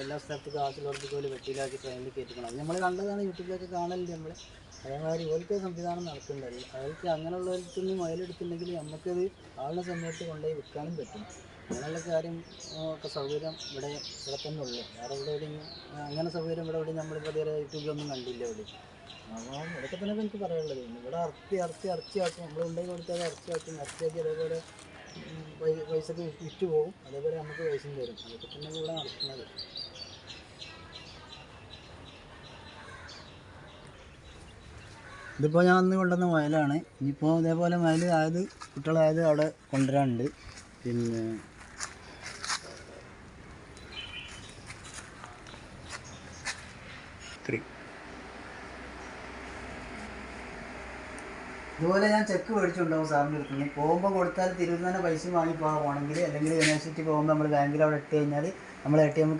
എല്ലാ സ്ഥലത്തേക്കും ആവശ്യമുള്ളവർക്ക് പോലെ വെട്ടിയിലാക്കി ട്രെയിനിൽ കയറ്റിക്കണം. നമ്മൾ കണ്ടതാണ്, യൂട്യൂബിലൊക്കെ കാണലുണ്ട് നമ്മൾ. അതേമാതിരി ഇവർക്ക് സംവിധാനം നടക്കുന്നുണ്ടല്ലോ. അവർക്ക് അങ്ങനെയുള്ളവർക്കൊന്നും മുതലെടുത്തിട്ടുണ്ടെങ്കിൽ നമുക്കത് ആളുടെ സമയത്ത് കൊണ്ടുപോയി വിൽക്കാനും പറ്റും. അങ്ങനെയുള്ള കാര്യം ഒക്കെ സൗകര്യം ഇവിടെ തന്നെ ഉള്ളു. വേറെ എവിടെയും അങ്ങനെ സൗകര്യം ഇവിടെ നമ്മളിപ്പോൾ ഇതുവരെ യൂട്യൂബിലൊന്നും കണ്ടില്ല ഇവിടെ. അപ്പോൾ ഇതൊക്കെ തന്നെ എനിക്ക് പറയാനുള്ളത്. ഇവിടെ ഇറച്ചിയാക്കും, നമ്മൾ ഉണ്ടായി കൊടുത്താൽ ഇറച്ചിയാക്കി അതേപോലെ പൈസക്ക് വിറ്റ് പോകും. അതേപോലെ നമുക്ക് പൈസയും തരും. അതൊക്കെ തന്നെ ഇവിടെ നടക്കുന്നത്. ഇതിപ്പോൾ ഞാൻ അന്ന് കൊണ്ടുവന്ന മുയലാണ്. ഇനിയിപ്പോൾ ഇതേപോലെ മുയൽ ആയത് കുട്ടികളായത് അവിടെ കൊണ്ടുവരാനുണ്ട്. പിന്നെ ഇതുപോലെ ഞാൻ ചെക്ക് മേടിച്ചുണ്ടാവും സാറിൻ്റെ അടുത്ത് നിന്ന്. പോകുമ്പോൾ കൊടുത്താൽ തിരുവനന്തപുരം പൈസ വാങ്ങി പോകണമെങ്കിൽ, അല്ലെങ്കിൽ യൂണിവേഴ്സിറ്റി പോകുമ്പോൾ നമ്മൾ ബാങ്കിൽ അവിടെ ഇട്ട് കഴിഞ്ഞാൽ നമ്മൾ ATM